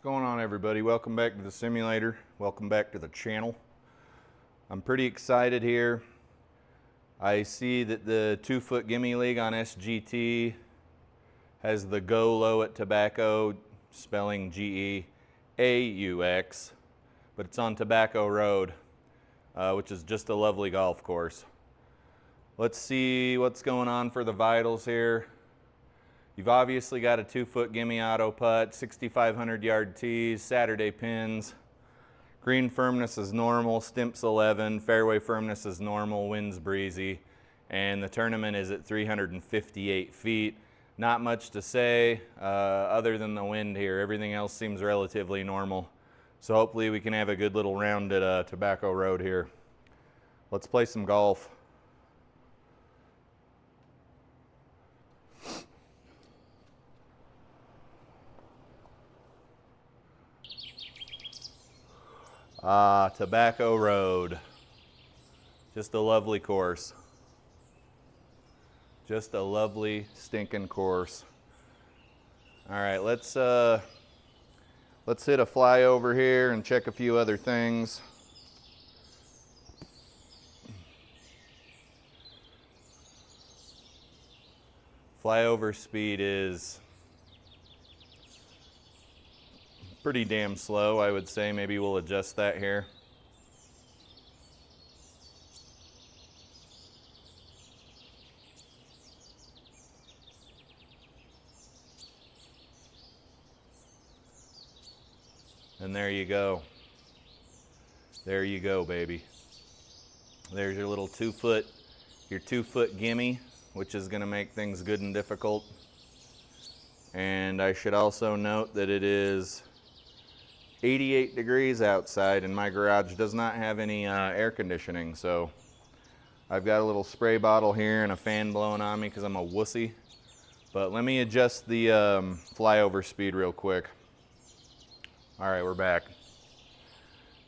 going on, everybody? Welcome back to the simulator. Welcome back to the channel. I'm pretty excited here. I see that the 2-foot Gimme League on SGT has the Go low at tobacco, spelling G-E-A-U-X, but it's on Tobacco Road, which is just a lovely golf course. Let's see what's going on for the vitals here. You've obviously got a 2-foot Gimme auto putt, 6,500 yard tees, Saturday pins. Green firmness is normal, stimps 11, fairway firmness is normal, wind's breezy, and the tournament is at 358 feet. Not much to say other than the wind here. Everything else seems relatively normal. So hopefully we can have a good little round at Tobacco Road here. Let's play some golf. Tobacco Road. Just a lovely course. Just a lovely stinking course. All right, let's hit a flyover here and check a few other things. Flyover speed is pretty damn slow, I would say. Maybe we'll adjust that here. And there you go. There you go, baby. There's your little 2-foot Gimme, which is going to make things good and difficult. And I should also note that it is 88 degrees outside, and my garage does not have any air conditioning, so I've got a little spray bottle here and a fan blowing on me because I'm a wussy. But let me adjust the flyover speed real quick. All right, we're back.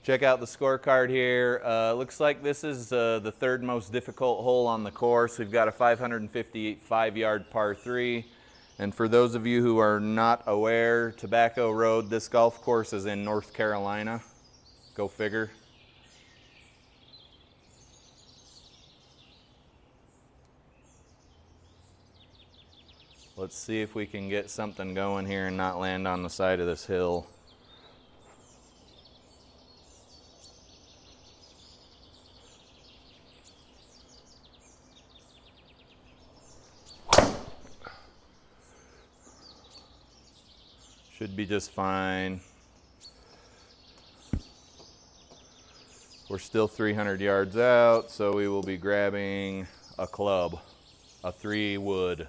Check out the scorecard here. Looks like this is the third most difficult hole on the course. We've got a 555-yard par 3. And for those of you who are not aware, Tobacco Road, this golf course is in North Carolina. Go figure. Let's see if we can get something going here and not land on the side of this hill. Should be just fine. We're still 300 yards out, so we will be grabbing a club, a 3-wood.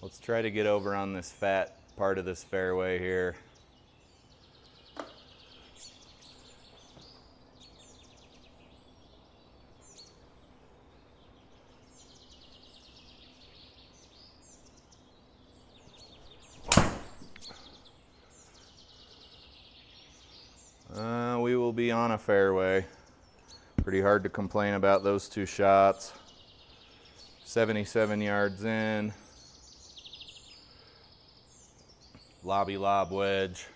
Let's try to get over on this fat part of this fairway here. We will be on a fairway. Pretty hard to complain about those two shots. 77 yards in. Lobby lob wedge.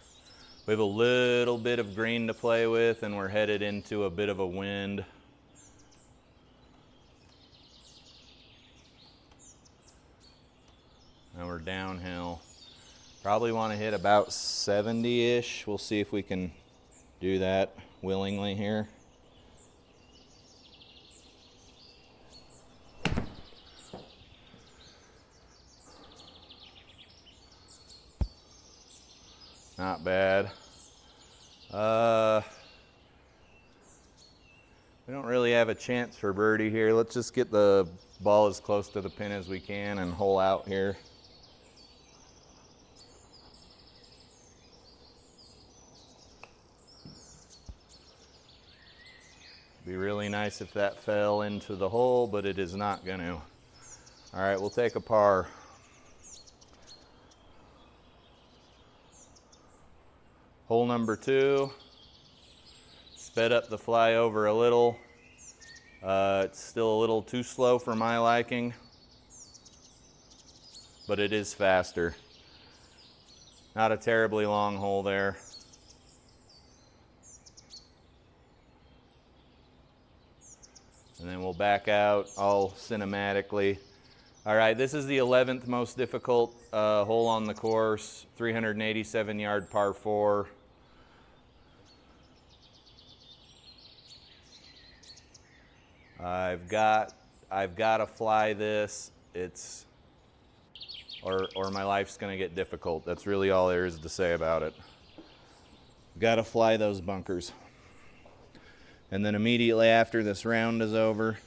We have a little bit of green to play with, and we're headed into a bit of a wind. And we're downhill. Probably want to hit about 70-ish. We'll see if we can do that willingly here. Not bad. We don't really have a chance for birdie here. Let's just get the ball as close to the pin as we can and hole out here. Be really nice if that fell into the hole, but it is not going to. All right, we'll take a par. Hole number 2. Sped up the flyover a little. It's still a little too slow for my liking. but it is faster. Not a terribly long hole there. And then we'll back out all cinematically. All right, this is the 11th most difficult hole on the course, 387-yard par 4. I've got to fly this. Or my life's gonna get difficult. That's really all there is to say about it. Got to fly those bunkers. And then immediately after this round is over,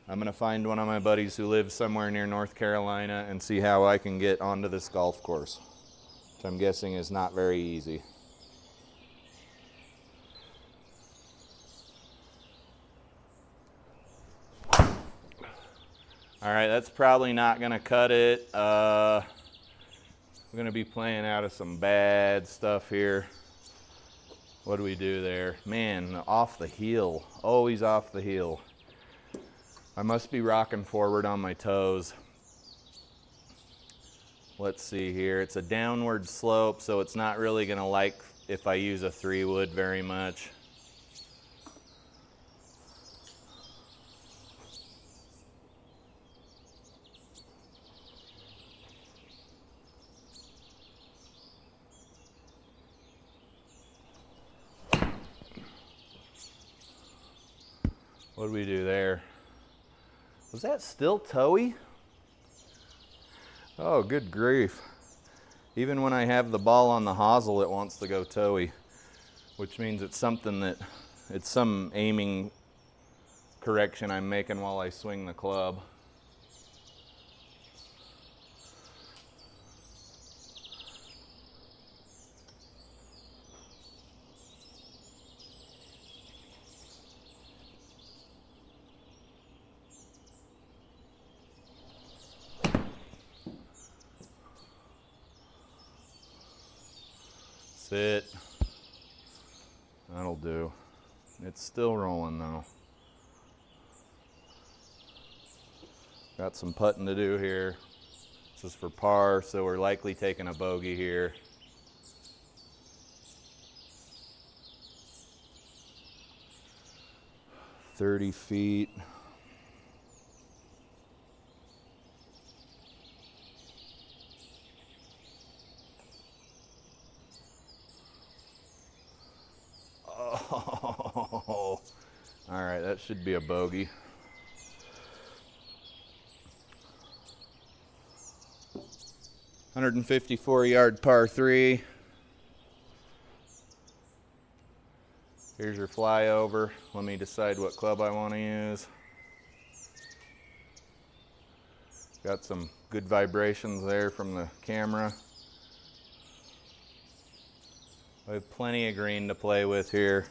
I'm gonna find one of my buddies who lives somewhere near North Carolina and see how I can get onto this golf course, which I'm guessing is not very easy. All right, that's probably not gonna cut it. We're gonna be playing out of some bad stuff here. What do we do there? Man, off the heel, always off the heel. I must be rocking forward on my toes. Let's see here, it's a downward slope, so it's not really gonna like if I use a 3-wood very much. What do we do there? Was that still toey? Oh, good grief. Even when I have the ball on the hosel, it wants to go toey, which means it's something that, it's some aiming correction I'm making while I swing the club. Sit. That'll do. It's still rolling though. Got some putting to do here. This is for par, so we're likely taking a bogey here. "30 feet. Oh, all right, that should be a bogey. "154-yard par 3. Here's your flyover. Let me decide what club I want to use. Got some good vibrations there from the camera. I have plenty of green to play with here.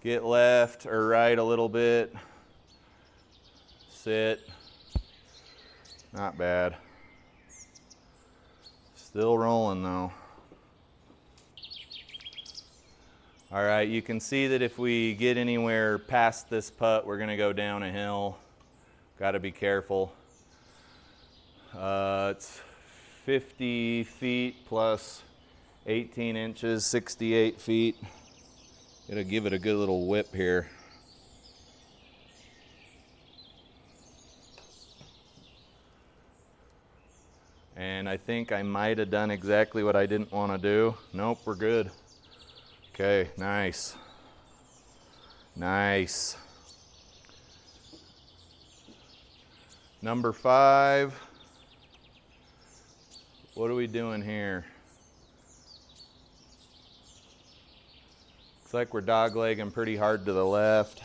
Get left or right a little bit. Sit. Not bad. Still rolling though. All right, you can see that if we get anywhere past this putt, we're gonna go down a hill. Gotta be careful. It's 50 feet plus 18 inches, 68 feet. Gotta give it a good little whip here. And I think I might have done exactly what I didn't want to do. Nope, we're good. Okay, nice. Nice. Number 5. What are we doing here? Looks like we're doglegging pretty hard to the left.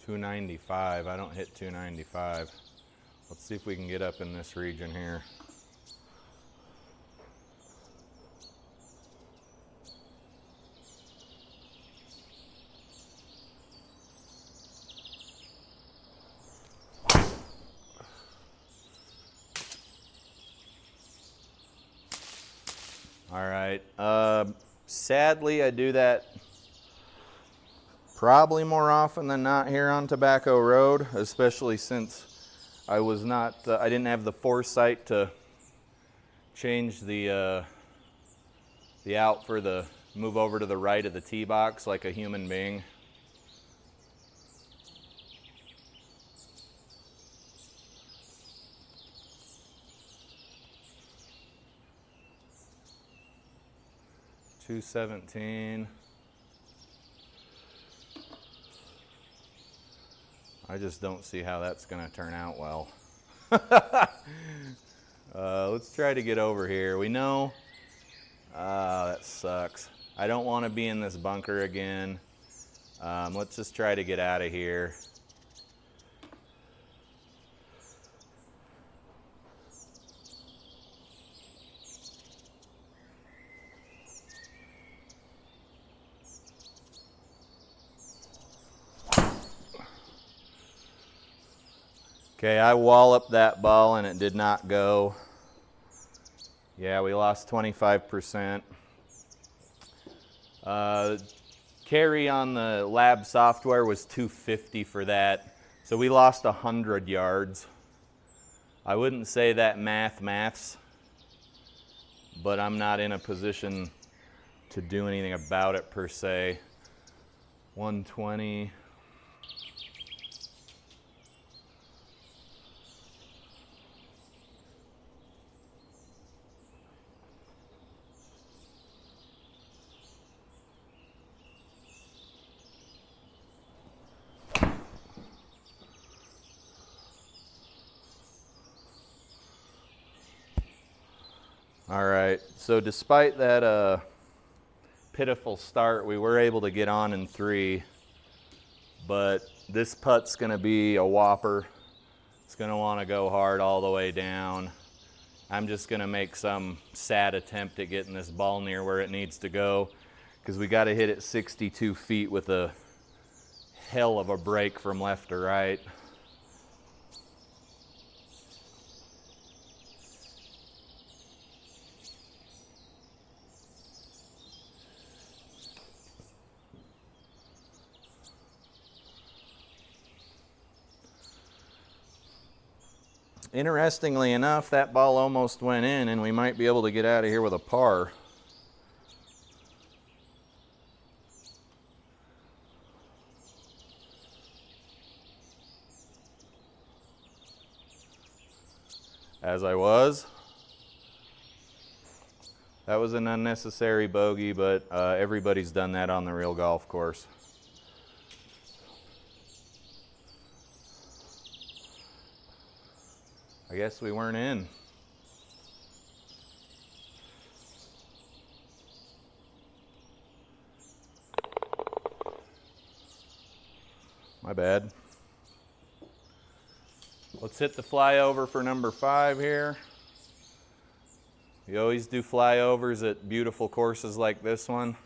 295. I don't hit 295. Let's see if we can get up in this region here. All right. Sadly, I do that probably more often than not here on Tobacco Road, especially since I was not, I didn't have the foresight to change the out for the move over to the right of the tee box like a human being. .217. I just don't see how that's going to turn out well. Let's try to get over here. We know, that sucks. I don't want to be in this bunker again. Let's just try to get out of here. Okay, I walloped that ball and it did not go. Yeah, we lost 25%. Carry on the lab software was 250 for that, so we lost 100 yards. I wouldn't say that maths, but I'm not in a position to do anything about it per se. 120. All right, so despite that pitiful start, we were able to get on in 3, but this putt's gonna be a whopper. It's gonna wanna go hard all the way down. I'm just gonna make some sad attempt at getting this ball near where it needs to go, because we gotta hit it 62 feet with a hell of a break from left to right. Interestingly enough, that ball almost went in, and we might be able to get out of here with a par. As I was. That was an unnecessary bogey, but everybody's done that on the real golf course. I guess we weren't in. My bad. Let's hit the flyover for number 5 here. We always do flyovers at beautiful courses like this one.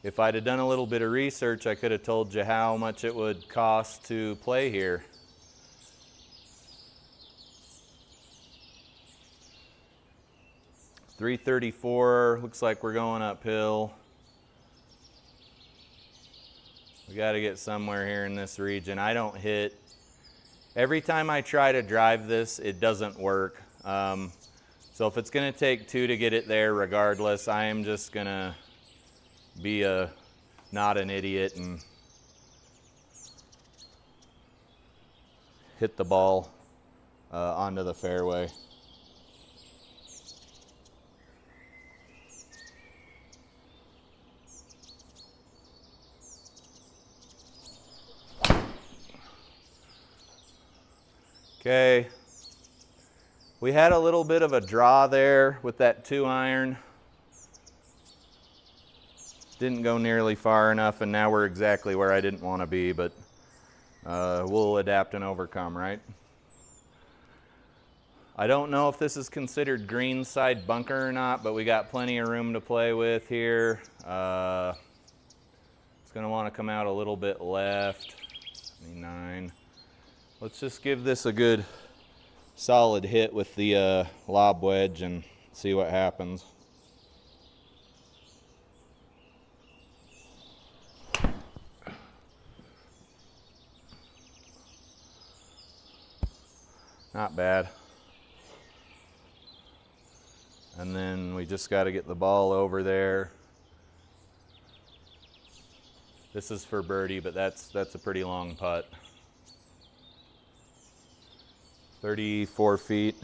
If I'd have done a little bit of research, I could have told you how much it would cost to play here. .334, looks like we're going uphill. We got to get somewhere here in this region. I don't hit. Every time I try to drive this, it doesn't work. So if it's going to take 2 to get it there regardless, I am just going to be not an idiot and hit the ball onto the fairway. Okay, we had a little bit of a draw there with that 2-iron. Didn't go nearly far enough, and now we're exactly where I didn't want to be, but we'll adapt and overcome, right? I don't know if this is considered green side bunker or not, but we got plenty of room to play with here. It's going to want to come out a little bit left, 79. Let's just give this a good solid hit with the lob wedge and see what happens. Not bad. And then we just got to get the ball over there. This is for birdie, but that's a pretty long putt. 34 feet.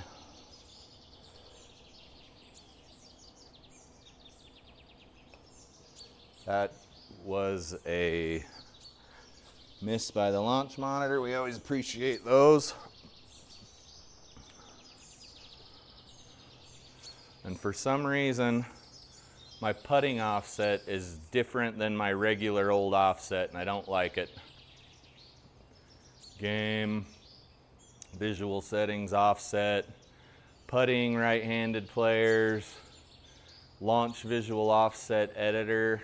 That was a miss by the launch monitor. We always appreciate those. And for some reason, my putting offset is different than my regular old offset, and I don't like it. Game, visual settings, offset, putting right-handed players, launch visual offset editor.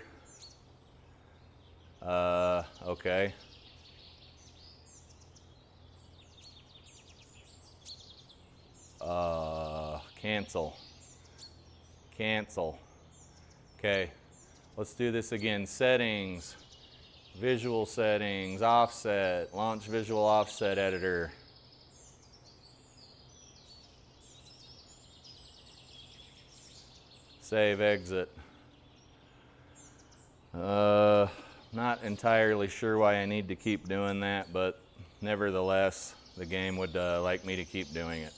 Okay. Cancel. Cancel. Okay, let's do this again. Settings, visual settings, offset, launch visual offset editor. Save, exit. Not entirely sure why I need to keep doing that, but nevertheless, the game would like me to keep doing it.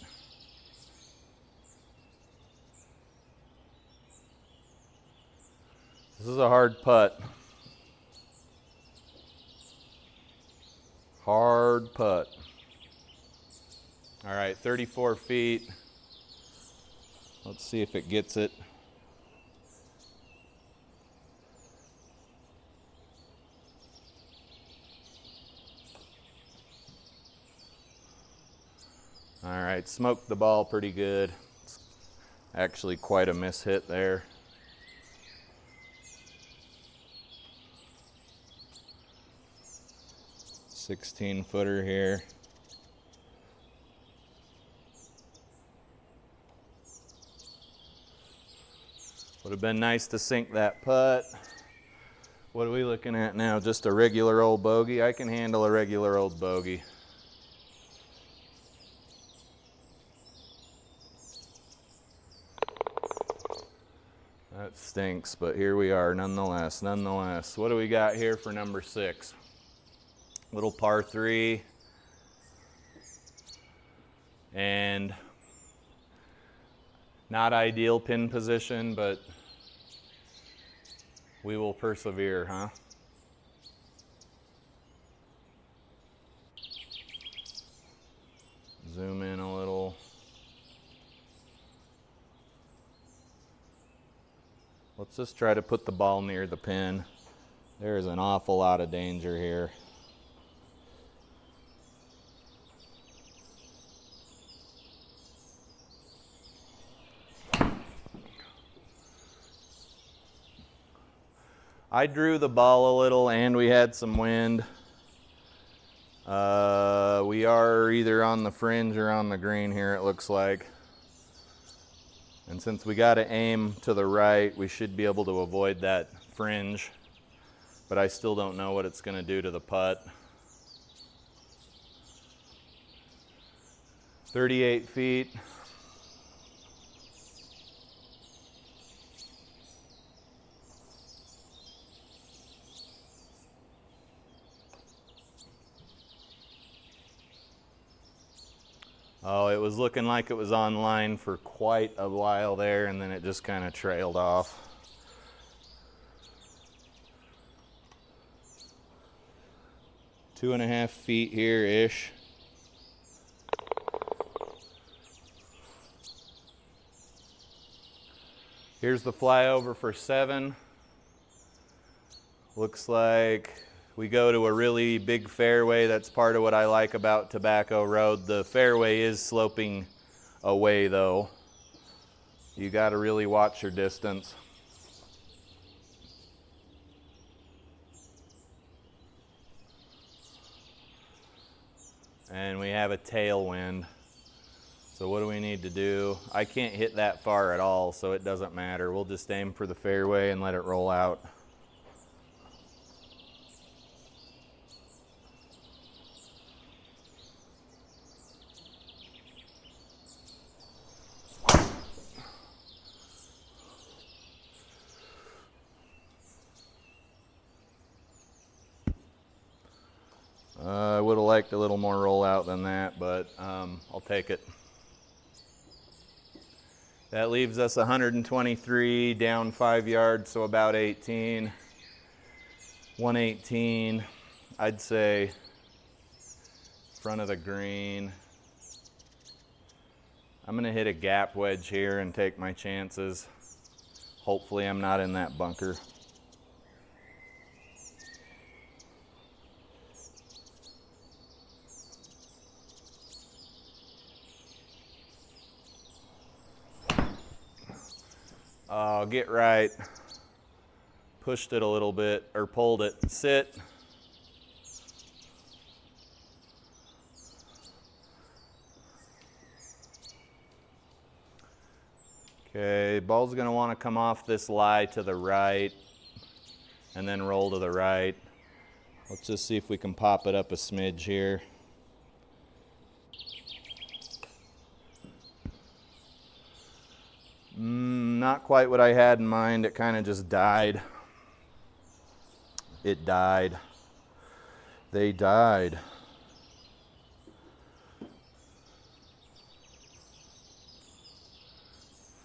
This is a hard putt. Hard putt. All right, 34 feet. Let's see if it gets it. All right, smoked the ball pretty good. It's actually quite a miss hit there. $16-footer here. Would have been nice to sink that putt. What are we looking at now? Just a regular old bogey? I can handle a regular old bogey. That stinks, but here we are nonetheless. What do we got here for number 6? Little par 3, and not ideal pin position, but we will persevere, huh? Zoom in a little. Let's just try to put the ball near the pin. There's an awful lot of danger here. I drew the ball a little and we had some wind. We are either on the fringe or on the green here, it looks like. And since we got to aim to the right, we should be able to avoid that fringe. But I still don't know what it's going to do to the putt. 38 feet. Oh, it was looking like it was online for quite a while there, and then it just kind of trailed off. 2.5 feet here-ish. Here's the flyover for 7. Looks like we go to a really big fairway. That's part of what I like about Tobacco Road. The fairway is sloping away though. You got to really watch your distance. And we have a tailwind. So what do we need to do? I can't hit that far at all, so it doesn't matter. We'll just aim for the fairway and let it roll out. I would have liked a little more rollout than that, but I'll take it. That leaves us 123, down 5 yards, so about 18. 118, I'd say front of the green. I'm gonna hit a gap wedge here and take my chances. Hopefully I'm not in that bunker. Oh, get right. Pushed it a little bit, or pulled it. Sit. Okay, ball's gonna wanna come off this lie to the right and then roll to the right. Let's just see if we can pop it up a smidge here. Not quite what I had in mind. It kind of just died. It died. They died.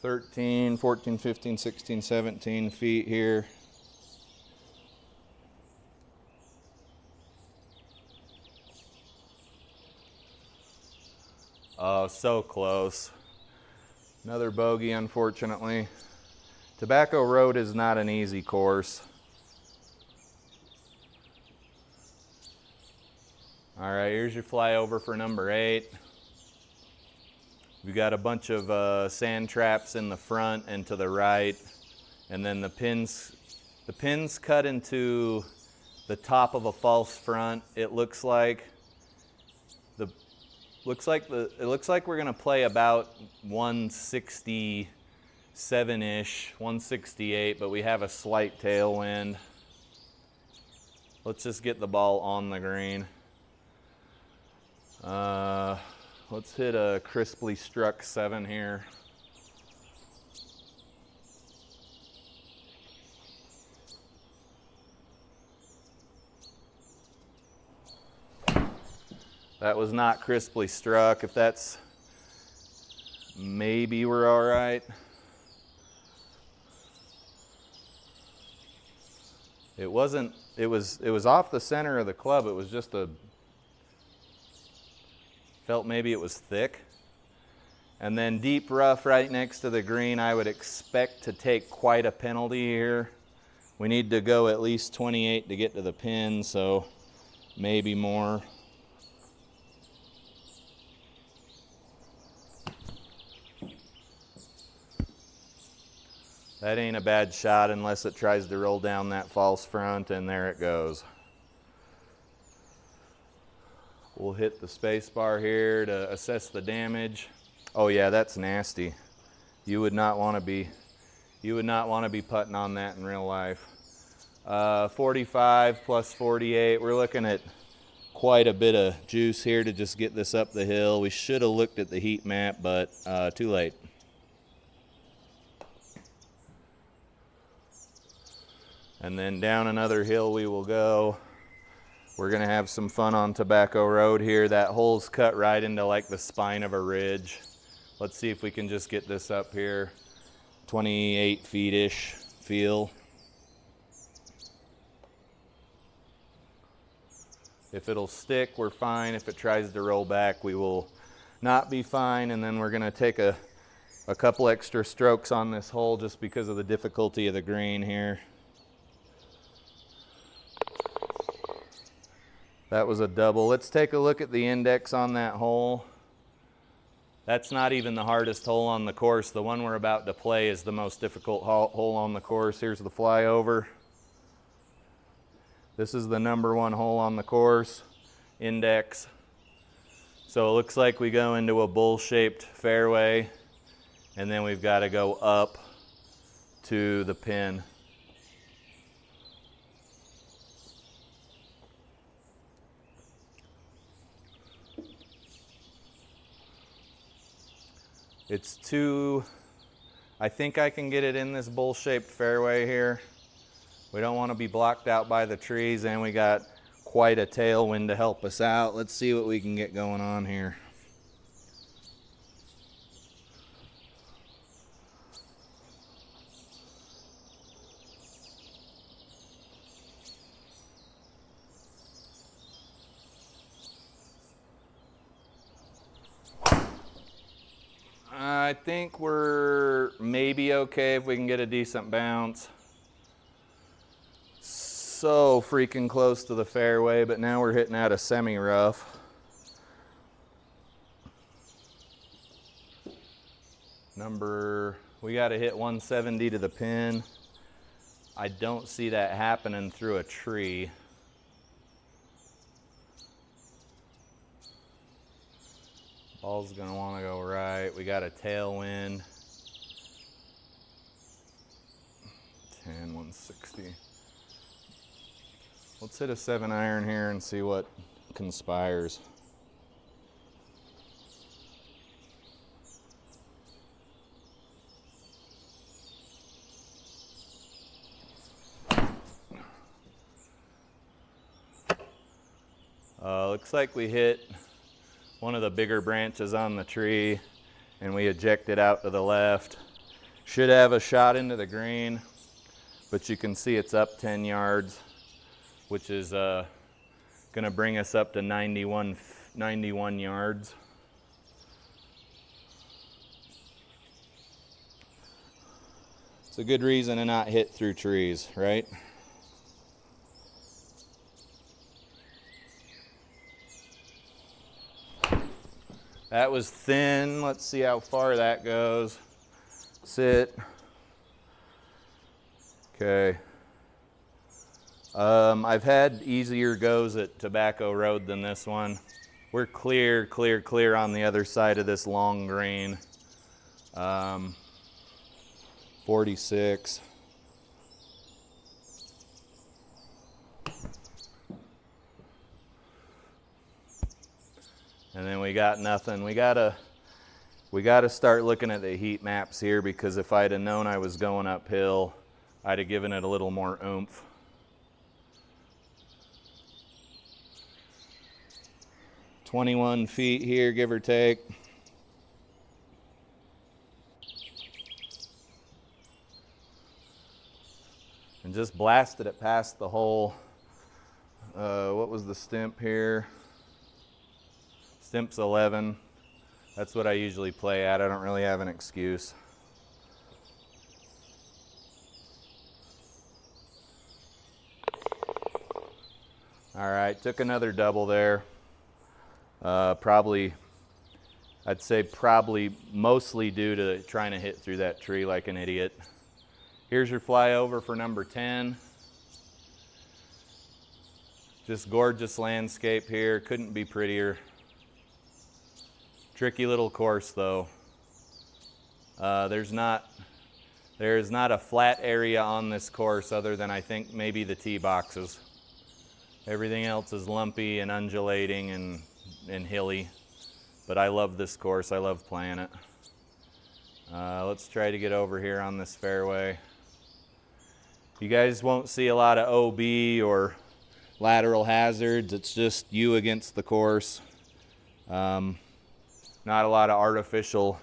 "13, 14, 15, 16, 17 feet here. Oh, so close. Another bogey, unfortunately. Tobacco Road is not an easy course. All right, here's your flyover for number 8. We got a bunch of sand traps in the front and to the right, and then the pins cut into the top of a false front. It looks like we're gonna play about 167-ish, 168, but we have a slight tailwind. Let's just get the ball on the green. Let's hit a crisply struck 7 here. That was not crisply struck. If that's, maybe we're all right. It wasn't, it was off the center of the club. It was just felt maybe it was thick. And then deep rough right next to the green, I would expect to take quite a penalty here. We need to go at least 28 to get to the pin, so maybe more. That ain't a bad shot unless it tries to roll down that false front, and there it goes. We'll hit the space bar here to assess the damage. Oh yeah, that's nasty. You would not want to be putting on that in real life. 45 plus 48. We're looking at quite a bit of juice here to just get this up the hill. We should have looked at the heat map, but too late. And then down another hill we will go. We're gonna have some fun on Tobacco Road here. That hole's cut right into like the spine of a ridge. Let's see if we can just get this up here. 28 feet-ish feel. If it'll stick, we're fine. If it tries to roll back, we will not be fine. And then we're gonna take a couple extra strokes on this hole just because of the difficulty of the green here. That was a double. Let's take a look at the index on that hole. That's not even the hardest hole on the course. The one we're about to play is the most difficult hole on the course. Here's the flyover. This is the #1 hole on the course, index. So it looks like we go into a bowl-shaped fairway, and then we've got to go up to the pin. It's too, I think I can get it in this bowl-shaped fairway here. We don't want to be blocked out by the trees, and we got quite a tailwind to help us out. Let's see what we can get going on here. I think we're maybe okay if we can get a decent bounce. So freaking close to the fairway, but now we're hitting out a semi-rough. We got to hit 170 to the pin. I don't see that happening through a tree. Ball's gonna want to go right. We got a tailwind. 10, 160. Let's hit a 7-iron here and see what conspires. Looks like we hit one of the bigger branches on the tree and we ejected out to the left. Should have a shot into the green, but you can see it's up 10 yards, which is gonna bring us up to 91 yards. It's a good reason to not hit through trees, right? That was thin. Let's see how far that goes. Sit. Okay. I've had easier goes at Tobacco Road than this one. We're clear on the other side of this long green. 46. And then we got nothing. We gotta start looking at the heat maps here, because if I'd have known I was going uphill, I'd have given it a little more oomph. "21 feet here, give or take. And just blasted it past the hole. What was the stimp here? Stimp's 11. That's what I usually play at. I don't really have an excuse. All right, took another double there. I'd say probably mostly due to trying to hit through that tree like an idiot. Here's your flyover for number 10. Just gorgeous landscape here, couldn't be prettier. Tricky little course though. There is not a flat area on this course other than I think maybe the tee boxes. Everything else is lumpy and undulating and hilly, but I love this course. I love playing it. Let's try to get over here on this fairway. You guys won't see a lot of OB or lateral hazards. It's just you against the course. Not a lot of artificial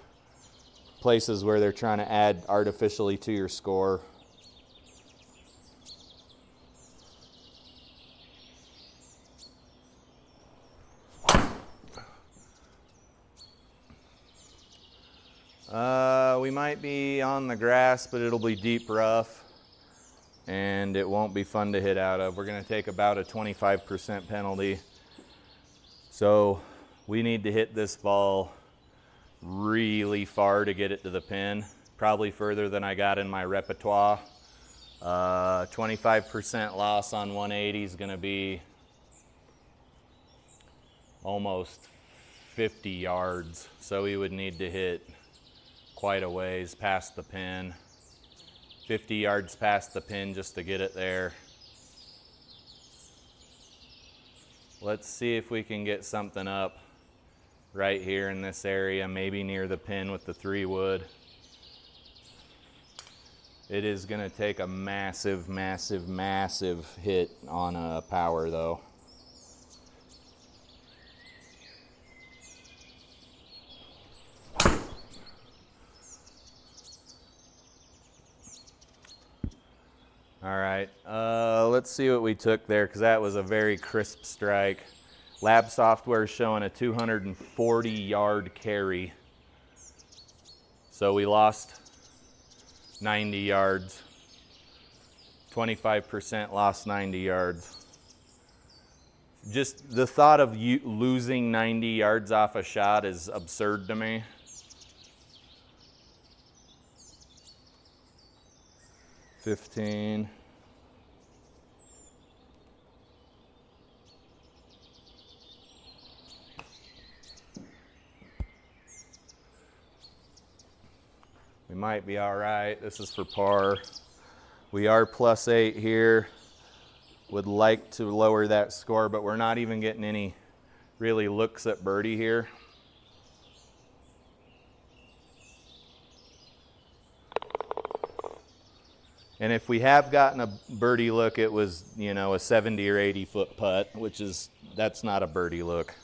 places where they're trying to add artificially to your score. We might be on the grass, but it'll be deep rough, and it won't be fun to hit out of. We're going to take about a 25% penalty. So we need to hit this ball really far to get it to the pin, probably further than I got in my repertoire. 25% loss on 180 is going to be almost 50 yards. So we would need to hit quite a ways past the pin, 50 yards past the pin just to get it there. Let's see if we can get something up right here in this area, maybe near the pin with the 3 wood. It is going to take a massive, massive, massive hit on power though. All right, let's see what we took there, because that was a very crisp strike. Lab software is showing a 240 yard carry. So we lost 90 yards, 25% lost 90 yards. Just the thought of you losing 90 yards off a shot is absurd to me. $15. We might be all right. This is for par. We are +8 here. Would like to lower that score, but we're not even getting any really looks at birdie here. And if we have gotten a birdie look, it was, you know, a 70 or 80 foot putt, that's not a birdie look.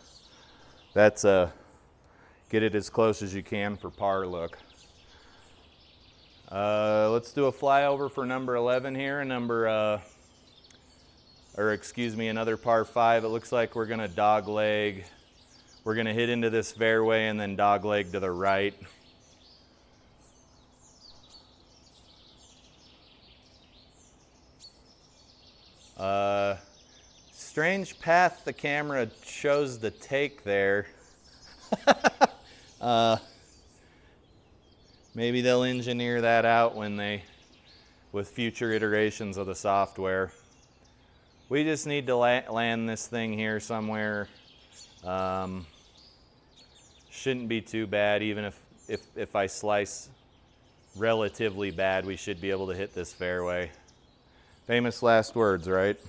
That's a get it as close as you can for par look. Let's do a flyover for number 11 here, another par 5. It looks like we're gonna dog leg. We're gonna hit into this fairway and then dog leg to the right. Strange path the camera chose to take there. Maybe they'll engineer that out with future iterations of the software. We just need to land this thing here somewhere. Shouldn't be too bad, even if I slice relatively bad, we should be able to hit this fairway. Famous last words, right?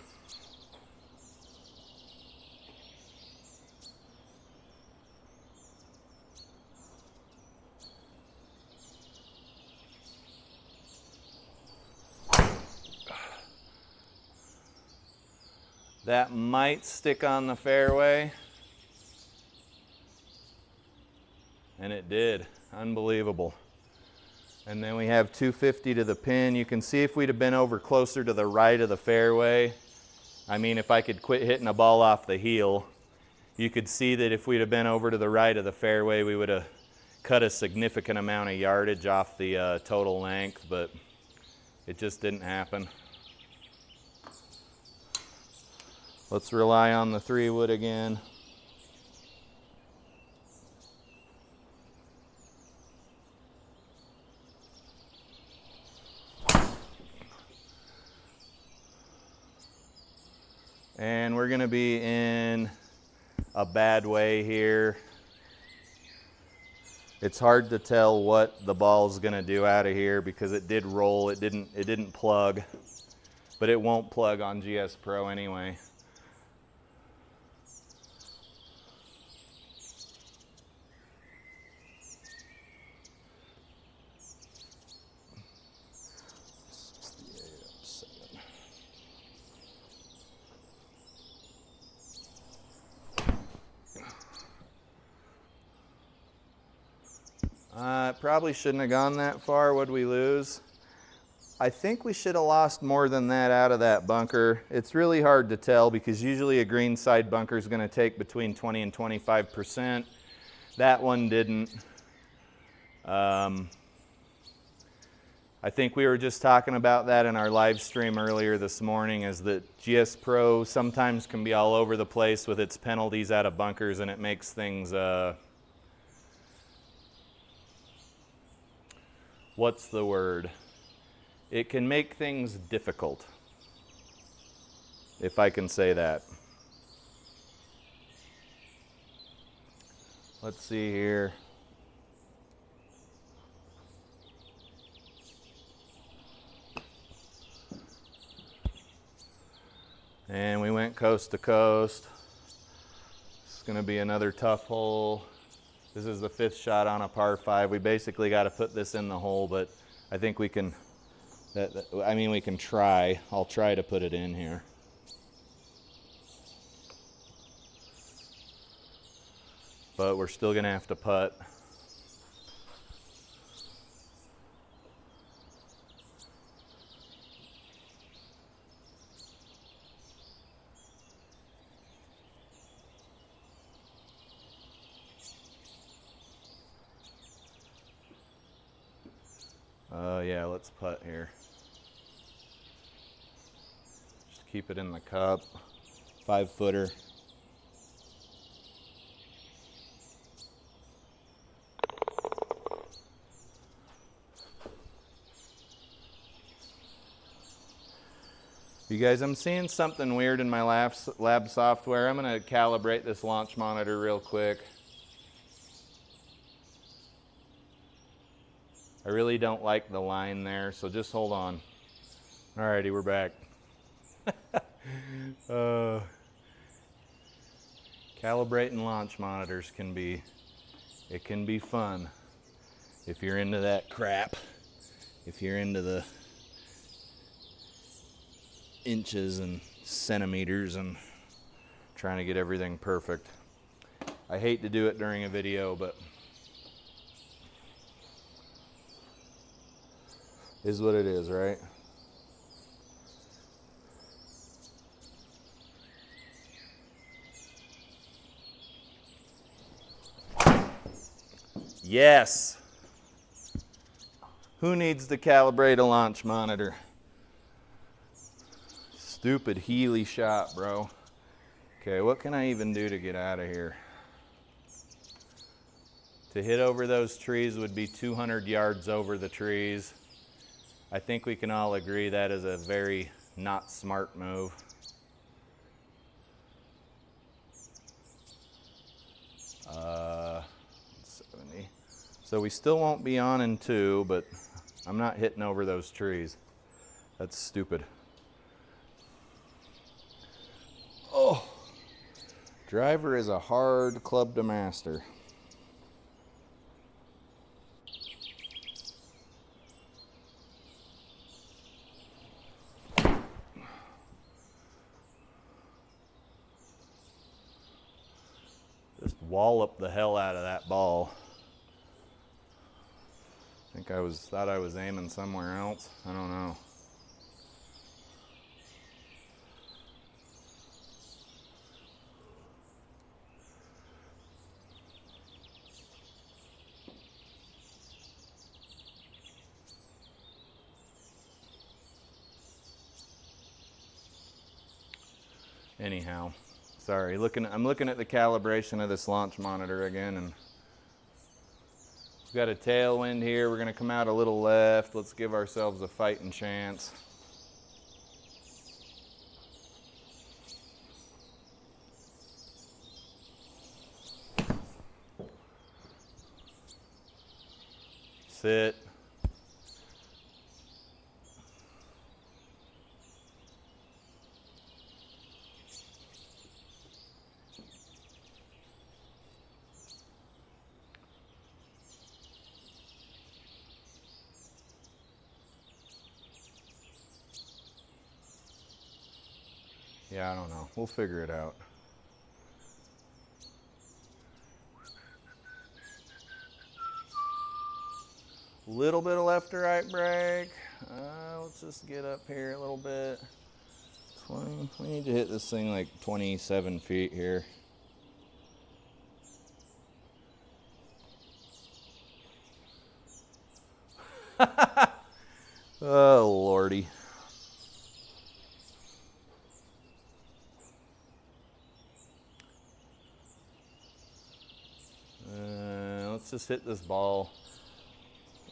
That might stick on the fairway. And it did. Unbelievable. And then we have 250 to the pin. You can see if we'd have been over closer to the right of the fairway, I mean, if I could quit hitting a ball off the heel, you could see that if we'd have been over to the right of the fairway, we would have cut a significant amount of yardage off the total length, but it just didn't happen. Let's rely on the 3 wood again. And we're going to be in a bad way here. It's hard to tell what the ball's going to do out of here because it did roll. It didn't plug, but it won't plug on GS Pro anyway. Probably shouldn't have gone that far. What'd we lose? I think we should have lost more than that out of that bunker. It's really hard to tell because usually a greenside bunker is going to take between 20 and 25%. That one didn't. I think we were just talking about that in our live stream earlier this morning, is that GS Pro sometimes can be all over the place with its penalties out of bunkers, and it makes things, what's the word? It can make things difficult, if I can say that. Let's see here. And we went coast to coast. It's going to be another tough hole. This is the 5th shot on a par 5. We basically got to put this in the hole, but I think we can, we can try. I'll try to put it in here. But we're still going to have to putt. Yeah, let's putt here. Just keep it in the cup. 5-footer. You guys, I'm seeing something weird in my lab software. I'm going to calibrate this launch monitor real quick. I really don't like the line there, so just hold on. Alrighty, we're back. Calibrating launch monitors can be fun if you're into that crap. If you're into the inches and centimeters and trying to get everything perfect. I hate to do it during a video, but is what it is, right? Yes. Who needs to calibrate a launch monitor? Stupid Healy shot, bro. Okay, what can I even do to get out of here? To hit over those trees would be 200 yards over the trees. I think we can all agree that is a very not smart move. Uh, 70. So we still won't be on in 2, but I'm not hitting over those trees. That's stupid. Oh, driver is a hard club to master. Just wallop the hell out of that ball. I think thought I was aiming somewhere else. I don't know. Anyhow, sorry. I'm looking at the calibration of this launch monitor again, and we've got a tailwind here. We're going to come out a little left. Let's give ourselves a fighting chance. Sit. Yeah, I don't know. We'll figure it out. Little bit of left or right brake. Let's just get up here a little bit. 20. We need to hit this thing like 27 feet here. Oh, Lordy. Let's just hit this ball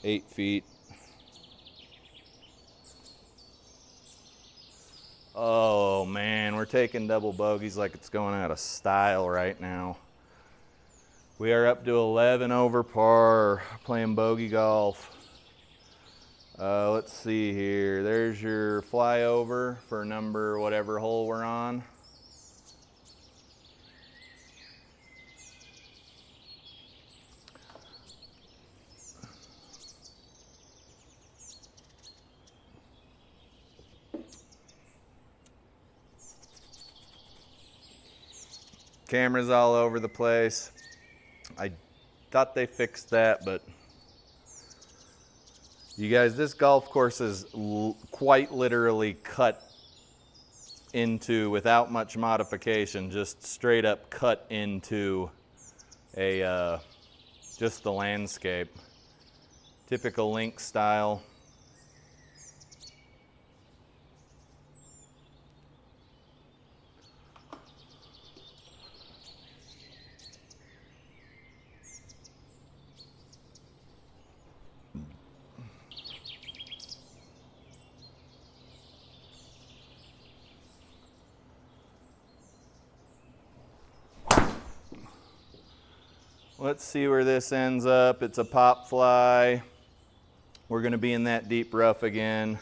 8 feet. Oh man, we're taking double bogeys like it's going out of style right now. We are up to 11 over par, playing bogey golf. Let's see here. There's your flyover for number whatever hole we're on. Cameras all over the place. I thought they fixed that, but you guys, this golf course is quite literally cut into, without much modification, just straight up cut into a just the landscape. Typical link style. Let's see where this ends up. It's a pop fly. We're going to be in that deep rough again,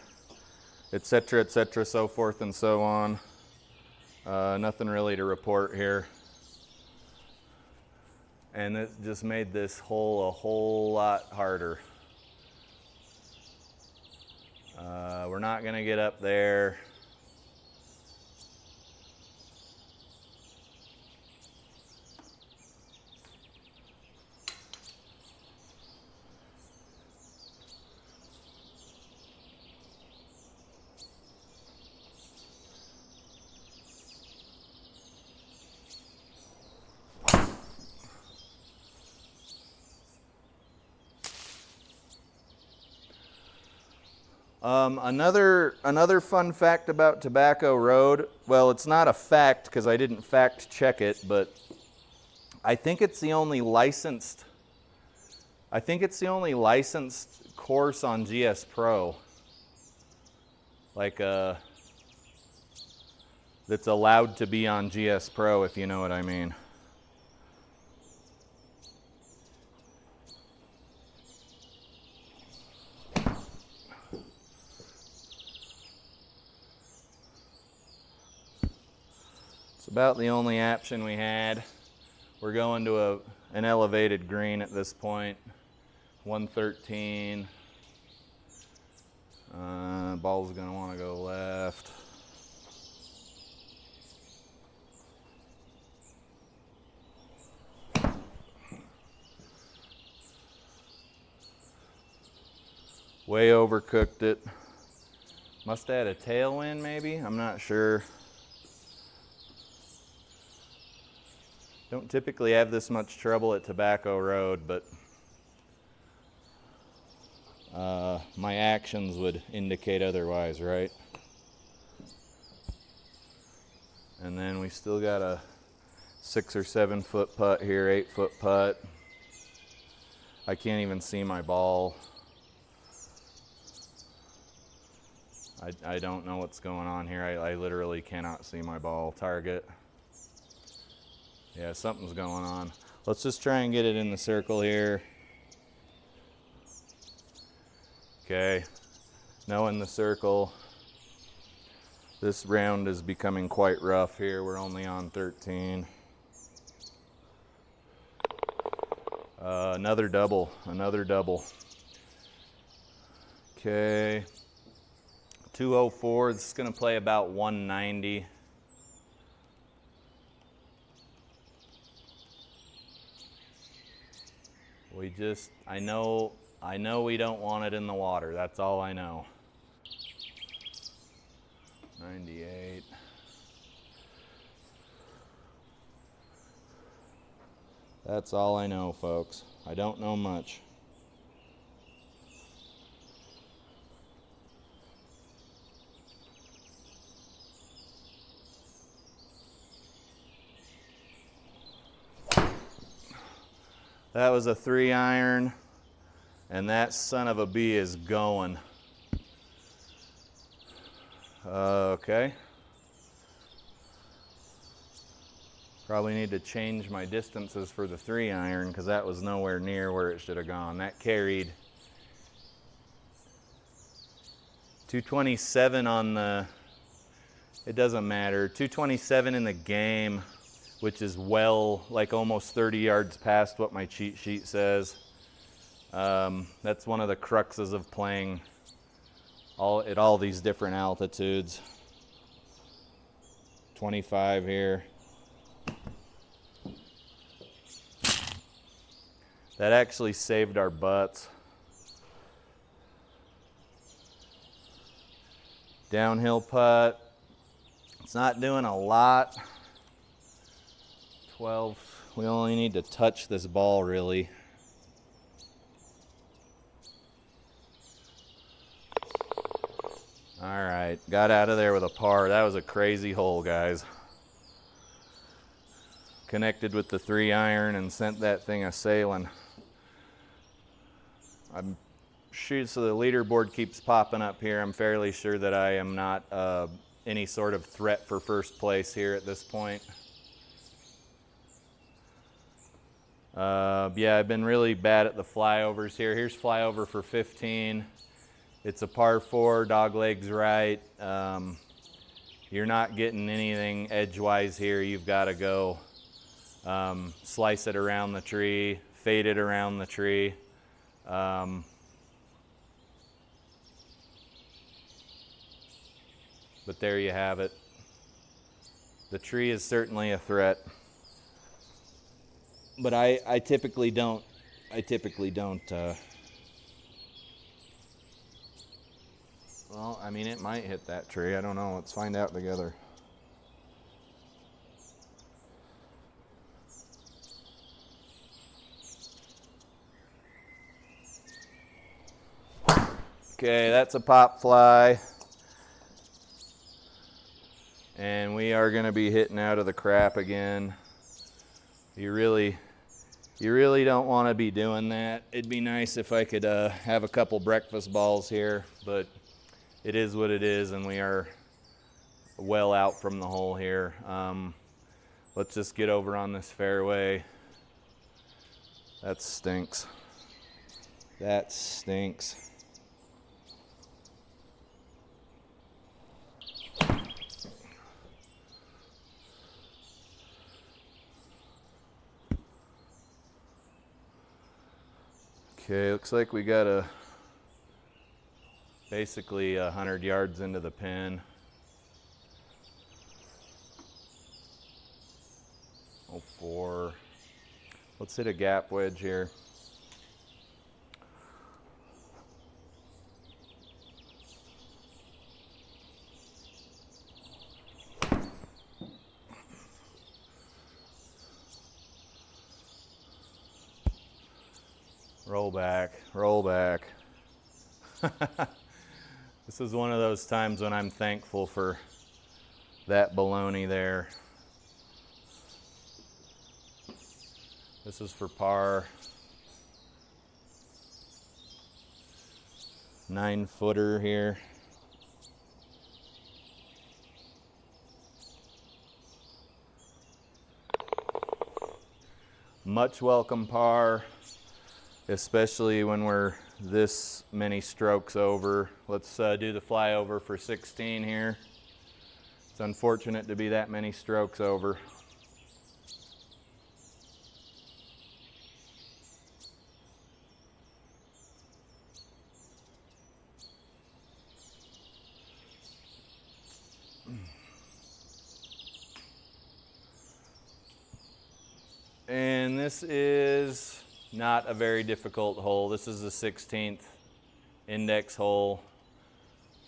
etc., so forth and so on. Nothing really to report here. And it just made this hole a whole lot harder. We're not going to get up there. Another fun fact about Tobacco Road, well, it's not a fact because I didn't fact check it, but I think it's the only licensed course on GS Pro, like that's allowed to be on GS Pro, if you know what I mean. About the only option we had. We're going to an elevated green at this point. 113. Ball's going to want to go left. Way overcooked it. Must have had a tailwind maybe, I'm not sure. Don't typically have this much trouble at Tobacco Road, but my actions would indicate otherwise, right? And then we still got a 6 or 7 foot putt here, 8 foot putt. I can't even see my ball. I don't know what's going on here. I literally cannot see my ball target. Yeah, something's going on. Let's just try and get it in the circle here. Okay, now in the circle. This round is becoming quite rough here. We're only on 13. Another double. Okay, 204, this is gonna play about 190. I know we don't want it in the water. That's all I know. 98. That's all I know, folks. I don't know much. That was a 3-iron, and that son of a bee is going. Okay. Probably need to change my distances for the 3-iron because that was nowhere near where it should have gone. That carried 227 on the, it doesn't matter, 227 in the game, which is well, like almost 30 yards past what my cheat sheet says. That's one of the cruxes of playing at all these different altitudes. 25 here. That actually saved our butts. Downhill putt. It's not doing a lot. 12. We only need to touch this ball really. All right, got out of there with a par. That was a crazy hole, guys. Connected with the 3-iron and sent that thing a-sailing. So the leaderboard keeps popping up here. I'm fairly sure that I am not any sort of threat for first place here at this point. Yeah, I've been really bad at the flyovers here. Here's flyover for 15. It's a par 4, dog legs right. You're not getting anything edgewise here. You've got to go slice it around the tree, fade it around the tree. But there you have it. The tree is certainly a threat. But I typically don't, well, I mean, it might hit that tree. I don't know. Let's find out together. Okay, that's a pop fly. And we are going to be hitting out of the crap again. You really don't want to be doing that. It'd be nice if I could have a couple breakfast balls here, but it is what it is, and we are well out from the hole here. Let's just get over on this fairway. That stinks. That stinks. Okay, looks like we got basically 100 yards into the pin. Oh, 04. Let's hit a gap wedge here. Roll back, roll back. This is one of those times when I'm thankful for that baloney there. This is for par. 9-footer here. Much welcome par, especially when we're this many strokes over. Let's do the flyover for 16 here. It's unfortunate to be that many strokes over. And this is not a very difficult hole. This is the 16th index hole,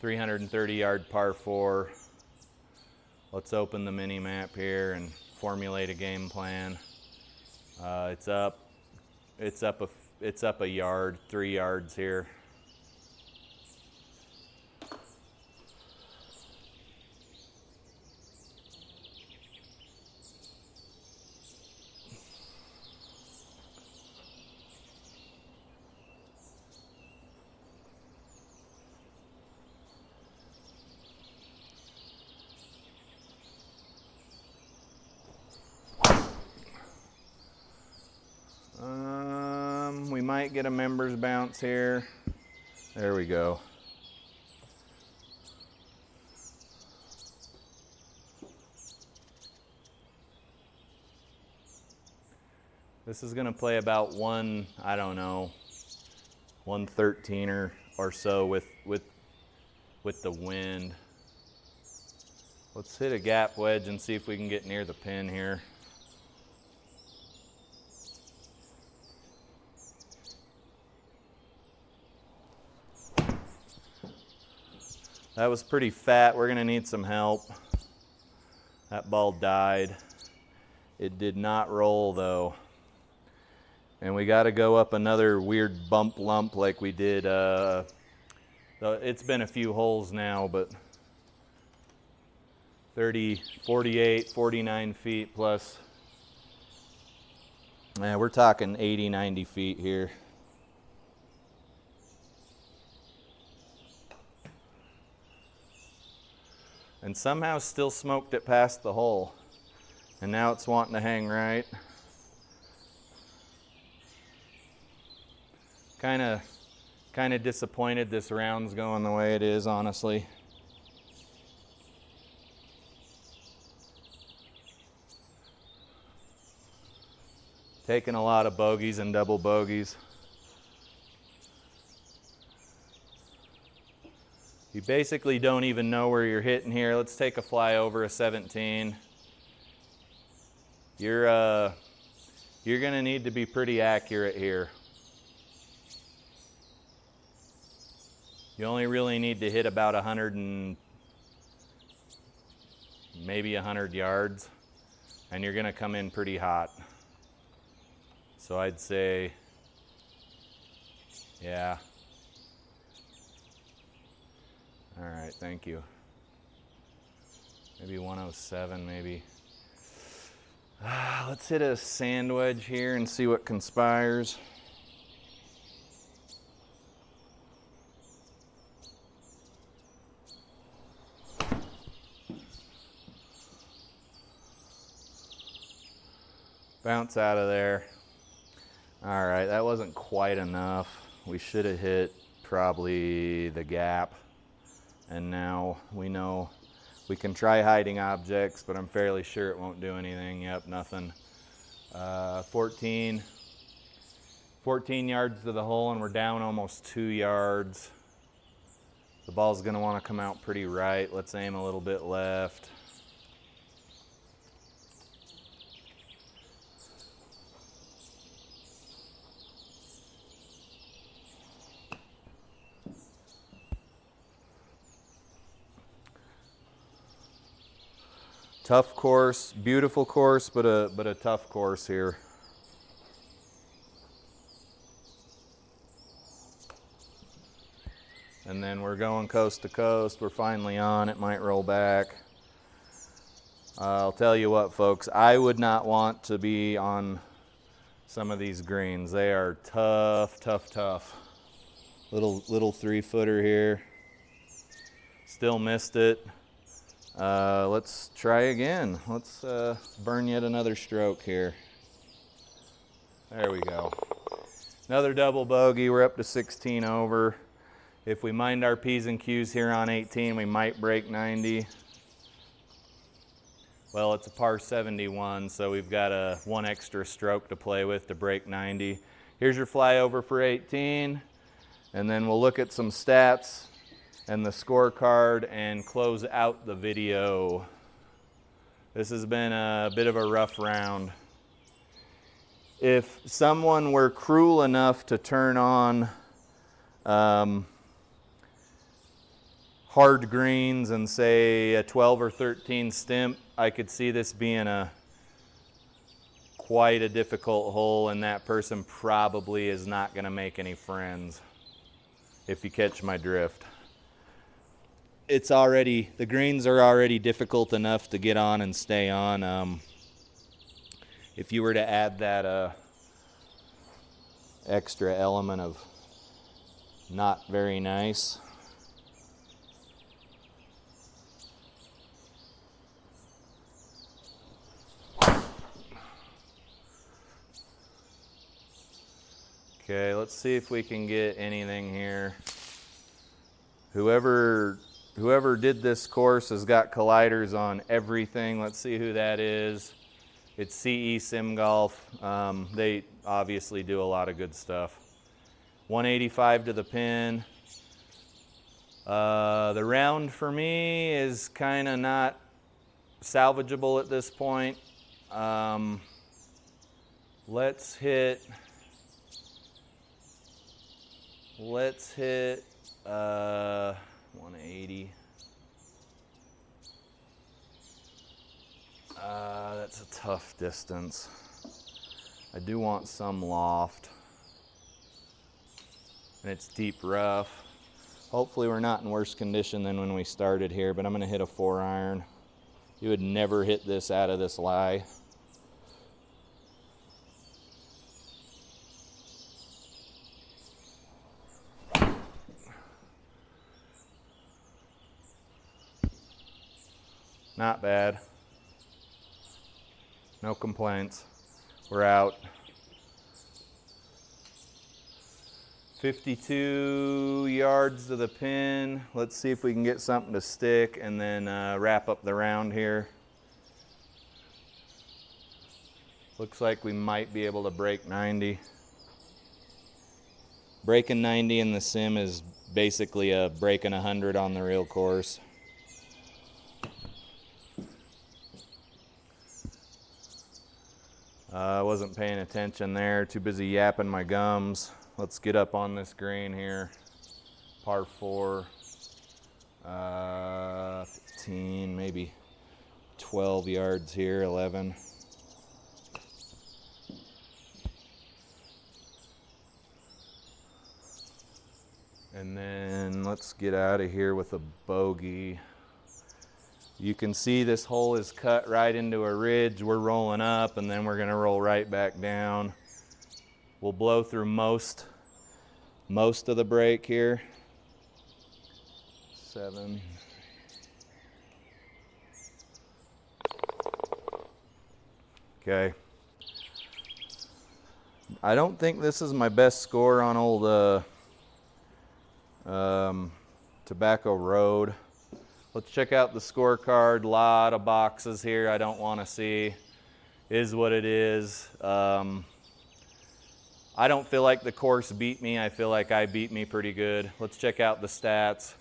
330-yard par 4. Let's open the mini map here and formulate a game plan. It's up a yard, 3 yards here. might get a members bounce here. There we go. This is gonna play about one, I don't know, 113 or so with the wind. Let's hit a gap wedge and see if we can get near the pin here. That was pretty fat. We're gonna need some help. That ball died. It did not roll though. And we got to go up another weird bump lump like we did. It's been a few holes now, but 30, 48, 49 feet plus. Yeah, we're talking 80, 90 feet here. And somehow still smoked it past the hole. And now it's wanting to hang right. Kind of disappointed this round's going the way it is, honestly. Taking a lot of bogeys and double bogeys. You basically don't even know where you're hitting here. Let's take a fly over a 17. You're gonna need to be pretty accurate here. You only really need to hit about 100 and maybe 100 yards, and you're gonna come in pretty hot. So I'd say, yeah. All right, thank you. Maybe 107, maybe. Let's hit a sand wedge here and see what conspires. Bounce out of there. All right, that wasn't quite enough. We should have hit probably the gap. And now we know we can try hiding objects, but I'm fairly sure it won't do anything. Yep, nothing. 14 yards to the hole, and we're down almost 2 yards. The ball's gonna wanna come out pretty right. Let's aim a little bit left. Tough course, beautiful course, but a tough course here. And then we're going coast to coast. We're finally on. It might roll back. I'll tell you what, folks, I would not want to be on some of these greens. They are tough, tough, tough. Little 3-footer here. Still missed it. Let's try again. Let's burn yet another stroke here. There we go. Another double bogey. We're up to 16 over. If we mind our P's and Q's here on 18, we might break 90. Well, it's a par 71, so we've got one extra stroke to play with to break 90. Here's your flyover for 18, and then we'll look at some stats and the scorecard and close out the video. This has been a bit of a rough round. If someone were cruel enough to turn on hard greens and say a 12 or 13 stimp, I could see this being quite a difficult hole, and that person probably is not going to make any friends, if you catch my drift. The greens are already difficult enough to get on and stay on. If you were to add that extra element of not very nice. Okay, let's see if we can get anything here. Whoever did this course has got colliders on everything. Let's see who that is. It's CE Sim Golf. They obviously do a lot of good stuff. 185 to the pin. The round for me is kind of not salvageable at this point. Let's hit 180. That's a tough distance. I do want some loft. And it's deep rough. Hopefully we're not in worse condition than when we started here, but I'm gonna hit a 4-iron. You would never hit this out of this lie. Not bad. No complaints. We're out. 52 yards to the pin. Let's see if we can get something to stick and then wrap up the round here. Looks like we might be able to break 90. Breaking 90 in the sim is basically a breaking 100 on the real course. I wasn't paying attention there, too busy yapping my gums. Let's get up on this green here. Par 4, 15, maybe 12 yards here, 11. And then let's get out of here with a bogey. You can see this hole is cut right into a ridge. We're rolling up and then we're gonna roll right back down. We'll blow through most of the break here. 7. Okay. I don't think this is my best score on old Tobacco Road. Let's check out the scorecard. Lot of boxes here I don't want to see. Is what it is. I don't feel like the course beat me. I feel like I beat me pretty good. Let's check out the stats.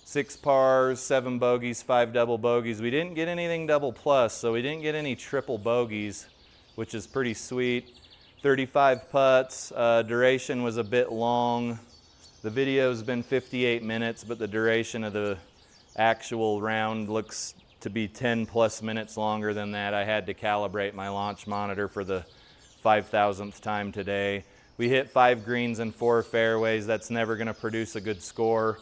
6 pars, 7 bogeys, 5 double bogeys. We didn't get anything double plus, so we didn't get any triple bogeys, which is pretty sweet. 35 putts. Duration was a bit long. The video's been 58 minutes, but the duration of the actual round looks to be 10 plus minutes longer than that. I had to calibrate my launch monitor for the 5,000th time today. We hit 5 greens and 4 fairways. That's never going to produce a good score.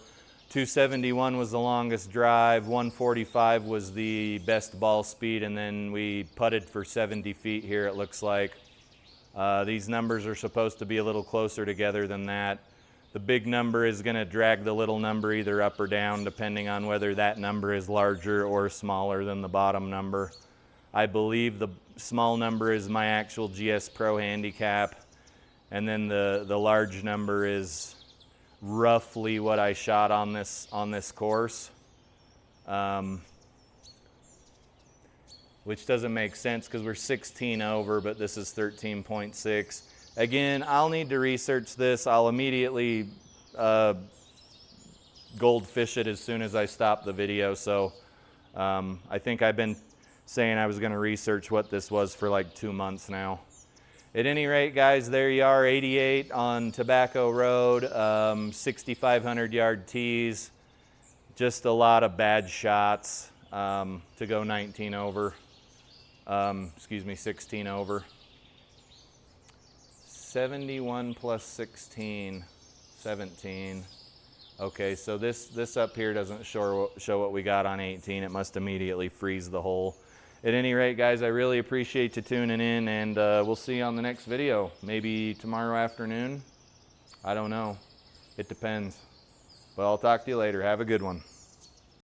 271 was the longest drive, 145 was the best ball speed, and then we putted for 70 feet here, it looks like. These numbers are supposed to be a little closer together than that. The big number is going to drag the little number either up or down depending on whether that number is larger or smaller than the bottom number. I believe the small number is my actual GS Pro handicap, and then the large number is roughly what I shot on this course, which doesn't make sense because we're 16 over, but this is 13.6. Again, I'll need to research this. I'll immediately goldfish it as soon as I stop the video. So I think I've been saying I was going to research what this was for like 2 months now. At any rate, guys, there you are, 88 on Tobacco Road, 6,500 yard tees. Just a lot of bad shots to go 19 over. 16 over. 71 plus 16, 17. Okay, so this up here doesn't show what we got on 18. It must immediately freeze the hole. At any rate, guys, I really appreciate you tuning in, and we'll see you on the next video. Maybe tomorrow afternoon? I don't know. It depends. But I'll talk to you later. Have a good one.